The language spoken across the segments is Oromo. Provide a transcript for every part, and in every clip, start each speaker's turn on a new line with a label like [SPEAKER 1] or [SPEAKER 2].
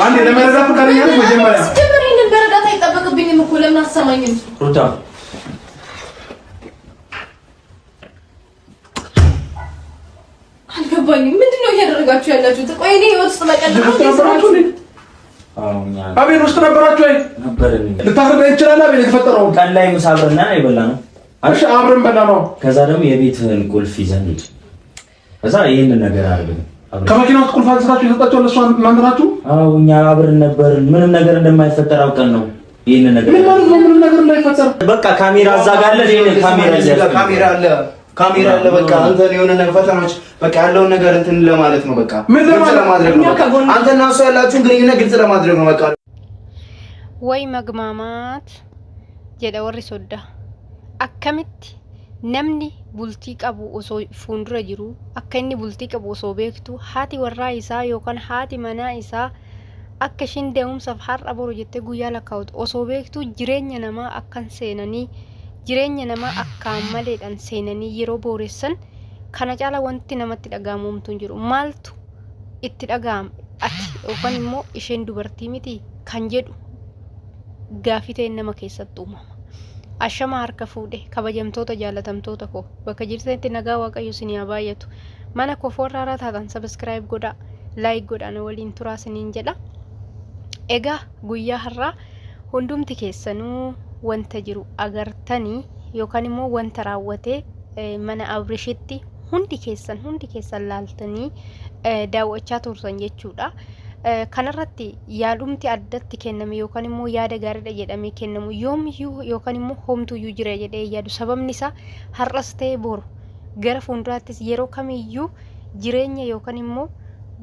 [SPEAKER 1] አንዴ ለመረዳት ፈቃደኛ ነሽ? መጀመሪያ
[SPEAKER 2] ይሄንን በረዳት አይጠበቅብኝም እኮ ለምን አሰማኝም?
[SPEAKER 3] ሩታ
[SPEAKER 2] አልገባኝም። ምንድነው እያደረጋችሁ ያላችሁት? ቆይ እኔ ህይወት ውስጥ መቀለድ
[SPEAKER 1] አቤት ውስጥ ነበራችሁ ወይ?
[SPEAKER 3] ነበርን።
[SPEAKER 1] ልታስረዳ ይችላል። አቤት የተፈጠረው
[SPEAKER 3] ቀን ላይ ምሳ አብረን የበላነው።
[SPEAKER 1] እሺ አብረን በላነው።
[SPEAKER 3] ከዛ ደግሞ የቤትህን ቁልፍ ይዘን ሂድ። ከዛ ይሄንን ነገር አድርገን
[SPEAKER 1] ከመኪናው ውስጥ ቁልፍ አንስታችሁ የሰጣችሁ ለእሷ እናንተ ናችሁ?
[SPEAKER 3] አዎ እኛ አብረን ነበርን። ምንም ነገር እንደማይፈጠር አውቀን ነው ይሄንን ነገር።
[SPEAKER 1] ምን ማለት ነው ምንም ነገር እንዳይፈጠር?
[SPEAKER 3] በቃ ካሜራ እዛ ጋር አለ። ይሄን
[SPEAKER 4] ካሜራ አለ። በቃ አንተ የሆነ ነገር ፈተናዎች በቃ ያለውን ነገር እንትን ለማለት ነው። በቃ
[SPEAKER 1] ምን ለማድረግ ነው?
[SPEAKER 4] አንተና እሱ ያላችሁን ግንኙነት ግልጽ ለማድረግ ነው። በቃ
[SPEAKER 5] ወይ መግማማት ጀደ ወሪ ሶዳ አከምት ነምኒ ቡልቲ ቀቡ ኦሶ ፉንዱረ ጅሩ አከኒ ቡልቲ ቀቡ ኦሶ ቤክቱ ሃቲ ወራ ኢሳ ዮካን ሃቲ መና ኢሳ አከሽን ደውምሰፍ ሐራ ቦሮ ጀቴ ጉያ ለካውት ኦሶ ቤክቱ ጅሬኛ ነማ አካን ሴነኒ ጅሬኛ ነማ አካመሌዳን ሴነኒ የሮ ቦሬሰን kana cala wanti namatti dhagaamumtu jiru maaltu itti dhagaam ati yookaan immoo isheen dubartii miti kan jedhu gaafitee nama keessatti uumama. Ashama harka fuudhe kabajamtoota jaalatamtoota koo bakka jirtanitti nagaa waaqayyo isinii haa baay'atu. Mana koo foorraa taatan subscribe godhaa, like godhaa na waliin turaa isiniin jedha. Egaa guyyaa har'aa hundumti keessanuu wanta jiru agartanii yookaan immoo wanta raawwatee mana Abrishitti hundi keessan laaltanii daawwachaa turtan jechuudha. Kanarratti yaadumti addatti kenname yookaan immoo yaada gaariidha jedhamee kennamu yoomiyyuu yookaan immoo homtuyyuu jira jedhee yaadu. Sababni isaa har'as ta'ee boru gara fuulduraattis yeroo kamiyyuu jireenya yookaan immoo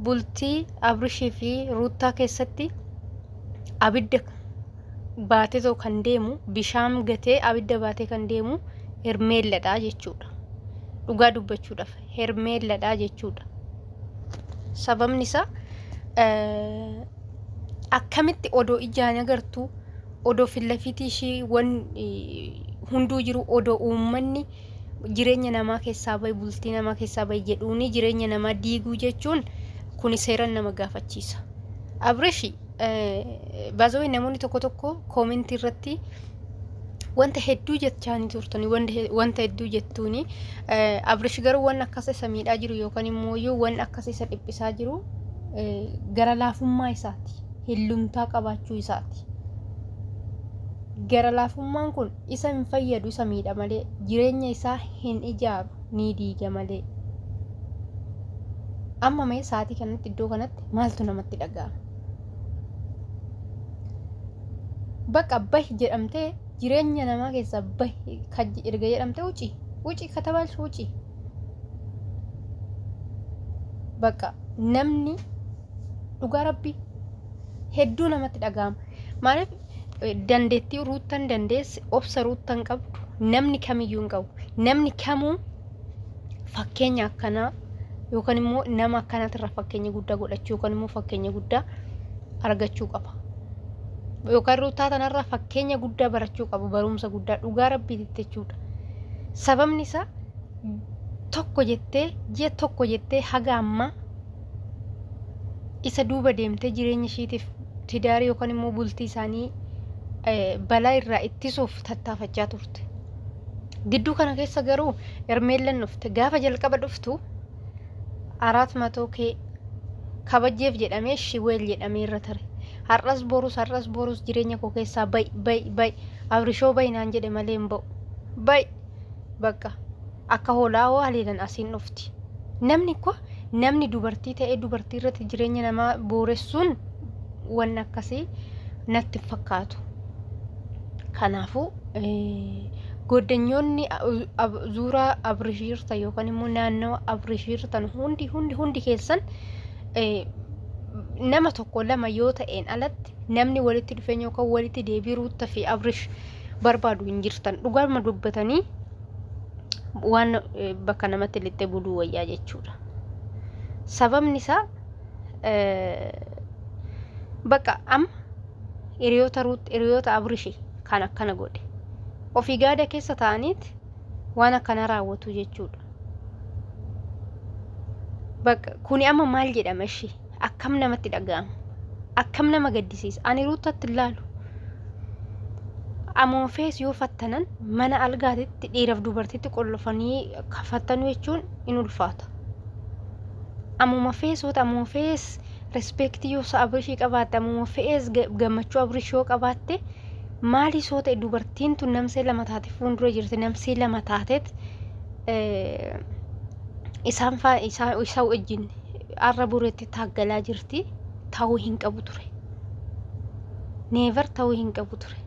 [SPEAKER 5] bultii Abrishii fi Ruutaa keessatti abidda baatee kan deemu bishaan gatee abidda baatee kan deemu hermeelladha jechuudha. Dhugaa dubbachuudhaaf hermeelladha jechuudha. Sababni isaa akkamitti odoo ijaan agartu odoo fillafiitii ishii hunduu jiru odoo uummanni jireenya namaa keessaa bahi bultii namaa keessaa bahi jedhuuni jireenya namaa diiguu jechuun kuni seeran nama gaafachiisa. Abrishi baazawee namoonni tokko koomentii irratti wanta hedduu jechaanii turtani wanta hedduu jettuuni Abrish garuu waan akkasii isa miidhaa jiru yookaan immoo waan akkasii isa dhiphisaa jiru gara laafummaa isaati, hillumtaa qabaachuu isaati. Gara laafummaan kun isa hin fayyadu, isa miidha malee jireenya isaa hin ijaaru, ni diiga malee. Amma mee saatii kanatti iddoo kanatti maaltu namatti dhaga'ama? Bakka bahi jedhamtee jireenya namaa keessa bahi erga jedhamtee wuci katabalchu wuci. Bakka namni dhugaa rabbi hedduu namatti dhaga'ama. Maaliif dandeettii Ruutaan dandeesse obsa Ruutaan qabdu namni kamiyyuu hin qabu. Namni kamuu fakkeenya akkanaa yookaan immoo nama akkanaatirra fakkeenya guddaa godhachuu yookaan immoo fakkeenya guddaa argachuu qaba. Yookaan Ruutaa tanarraa fakkeenya guddaa barachuu qabu, barumsa guddaa dhugaa rabbiitti jechuudha. Sababni isaa ji'a tokko jettee haga ammaa isa duuba deemtee jireenya ishiitiif tidaarii yookaan immoo bultii isaanii balaa irraa ittisuuf tattaafachaa turte. Gidduu kana keessa garuu hermeellan dhufte. Gaafa jalqaba dhuftu 400K kabajeef jedhamee shiweel jedhamee irra ture. Har'as borus jireenya koo keessaa bay Abrishoo bay naan jedhe malee hin ba'u. Bay bakka akka hoolaa haliilan asiin dhufti. Namni dubartii ta'ee dubartii irratti jireenya namaa booressuun waan akkasii natti fakkaatu. Kanaafuu goddanyoonni zuuraa Abrishiirta yookaan immoo naannoo Abrishiirtan hundi keessan nama tokko lama yoo ta'een alatti namni walitti dhufeenya yookaan walitti deebii Ruutaa fi Abrish barbaadu hin jirtan. Dhugaama dubbatanii waan bakka namatti lixxee buluu wayyaa jechuudha. Sababni isaa bakka amma hiriyoota Abrishi kan akkana godhe ofii gaada keessa ta'aniiti waan akkana raawwatu jechuudha. Bakka kuni amma maal jedhama ishee akkam namatti dhaga'ama? akkam nama gaddisiisa. Ani ruutatti ilaalu amoofees yoo fattanan mana algaatitti dhiiraaf dubartitti qollofanii kafattanuu jechuun in ulfaata. Amoofees respectii yoo abrishii qabaatte amoofees gammachuu abrishii yoo qabaatte maali soo ta'e dubartiin tun namsee lama taate fuuldura jirti namsee lama taateet isa wajjin arra bureetti taaggalaa jirti ta'uu hin qabu ture. Never ta'uu hin qabu ture.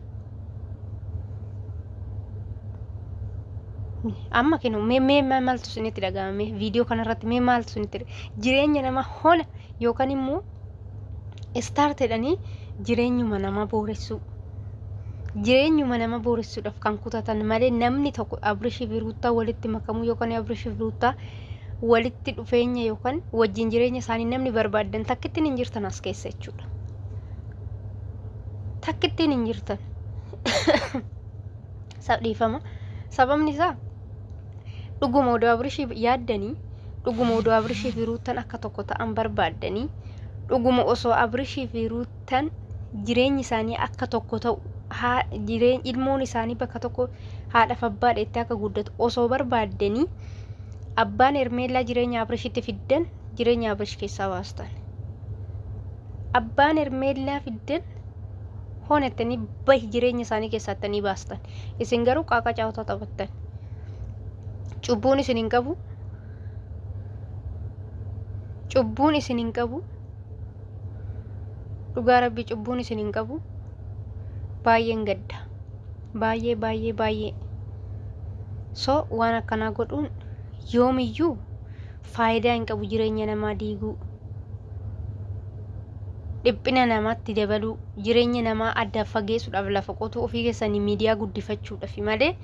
[SPEAKER 5] Amma kinu mee maaltu isinitti dhagahame viidiyoo kanarratti mee maaltu isinitti jireenya nama hona yookaan immoo startedhanii jireenyuma nama booressu. Jireenyuma nama booressuudhaaf kan kutatan malee namni tokko abrishii fi ruutaa walitti makamuu yookaan abrishii fi ruutaa walitti dhufeenya yookaan wajjin jireenya isaanii namni barbaadan takkittiin hin jirtan as keessa jechuudha. Takkittiin hin jirtan. Sabdhiifama. Sababni isaa dhuguma odoo abrishii yaaddanii dhuguma odoo abrishii fi ruutaan akka tokko ta'an barbaadanii dhuguma osoo abrishii fi ruutaan jireenyi isaanii akka tokko ta'u ilmoon isaanii bakka tokko haadhaaf abbaa dheettee akka guddatu osoo barbaadanii abbaan Hermeellaa jireenya abrishitti fiddan jireenya abrish keessaa baastan. Abbaan Hermeellaa fiddan honettanii bahi jireenya isaanii keessattanii baastan. Isin garuu qaaqa caawwataa taphattan. Cubbuun isin hin qabu. Cubbuun isin hin qabu. Dhugaa Rabbii cubbuun isin hin qabu. Baay'een gadda. Baay'ee. So waan akkanaa godhuun yoomiyyuu faayidaa hin qabu jireenya namaa diiguu. Dhiphina namaatti dabaluu jireenya namaa adda fageessuudhaaf lafa qotuu ofii keessanii miidiyaa guddifachuudhaaf malee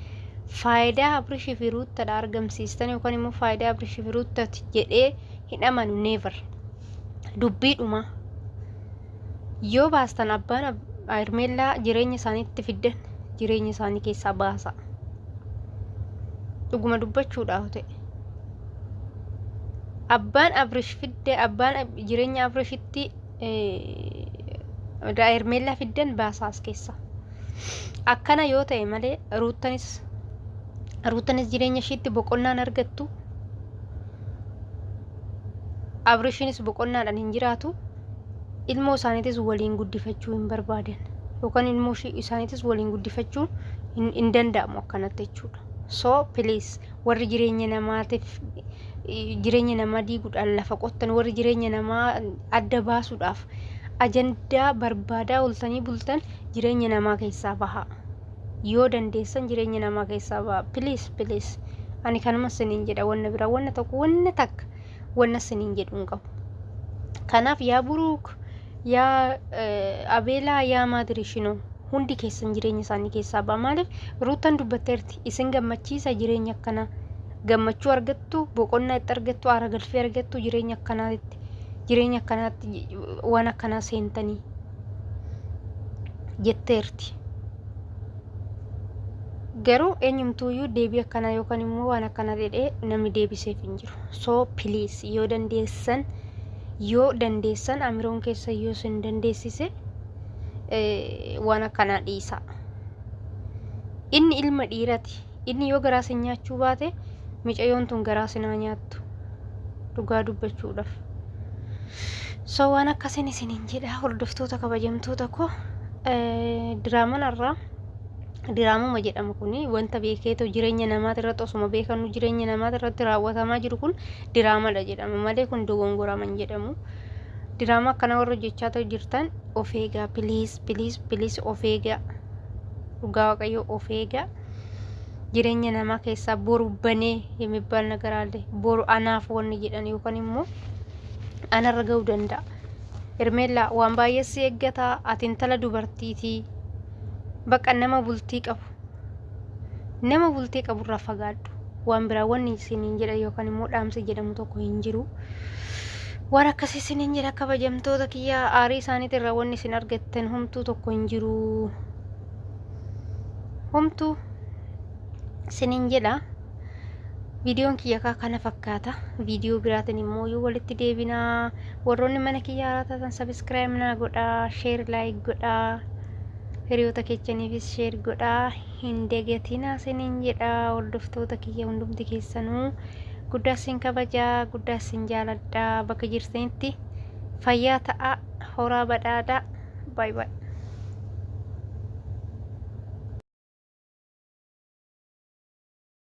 [SPEAKER 5] faayidaa abrishii fi ruuttaadha argamsiistan yookaan immoo faayidaa abrishii fi ruuttaati jedhee hin amanu never. Dubbiidhuma yoo baastan abbaan Hermeellaa jireenya isaaniitti fiddan jireenya isaanii keessaa baasa. Dhuguma dubbachuudhaaf ta'e. Abbaan abrish fidde abbaan jireenya abrishitti Hermeellaa fiddan baasaa as keessa. Akkana yoo ta'e malee ruuttanis jireenya ishiitti boqonnaan argattu. Abrishiinis boqonnaadhaan hin jiraatu. Ilmoo isaaniitis waliin guddifachuu hin barbaadan. Yookaan ilmoo isaaniitis waliin guddifachuu hin danda'amu akkanatti jechuudha. So please warri jireenya namaatiif jireenya namaa diiguudhaan lafa qottan warri jireenya namaa adda baasuudhaaf ajandaa barbaadaa oltanii bultan jireenya namaa keessaa bahaa. Yoo dandeessan jireenya namaa keessaa bahaa. Please. Ani kanuma siniin jedha wanna biraa wanna takka wanna siniin jedhu hin qabu. Kanaaf yaa Buruuk yaa Abeelaa yaa Maadirishino hundi keessan jireenya isaanii keessaa ba'a. Maaliif ruutaan dubbatteerti isin gammachiisa jireenya akkanaa gammachuu argattu boqonnaa itti argattu aara galfii argattu jireenya akkanaatti waan akkanaa seentanii jetteerti. Garuu eenyumtuuyyuu deebii akkanaa yookaan immoo waan akkanaa jedhee namni deebiseef hin jiru. So please yoo dandeessan amiroon keessa yoo sin dandeessise waan akkanaa dhiisa. Inni ilma dhiirati. Inni yoo garaa sin nyaachuu baate micayyoon tun garaa sinaa nyaattu. Dhugaa dubbachuudhaaf. So waan akkasiin isiniin jedha hordoftoota kabajamtoota koo diraamuma jedhamu kuni wanta beekeetu jireenya namaati irratti osuma beekanu jireenya namaati irratti raawwatamaa jiru kun diraamadha jedhama malee kun dogongoraman jedhamu. Diraama akkana warra hojjechaa jirtan of eegaa please of eegaa. Dhugaa Waaqayyoo of eegaa. Jireenya namaa keessaa boru banee የሚባል ነገር አለ. boru anaaf wanni jedhan yookaan immoo anarra ga'uu danda'a. Hermeellaa waan baay'ee si eeggataa ati intala dubartiitii. Bakka nama bultii qabu irraa fagaadhu. Waan biraa wanni isiniin jedha yookaan immoo dhaamsi jedhamu tokko hin jiru. Waan akkasii isiniin jedha kabajamtoota kiyyaa aarii isaaniitii irraa wanni isin argattan homtuu tokko hin jiru. Homtuu isiniin jedha Viidiyoon kiyya kana fakkaata. Viidiyoo biraatiin immoo yoo walitti deebinaa. Warroonni mana kiyya haaraa taatan sabiskiraayib naa godhaa, sheer laayik godhaa. Hiriyoota keessaniifis sheer godhaa. Hin dagatinaa isiniin jedhaa. Hordoftoota kiyya hundumti keessanuu guddaa isin kabajaa, guddaa isin jaaladhaa. Bakka jirtanitti fayyaa ta'aa, horaa badhaadhaa. Baay baay.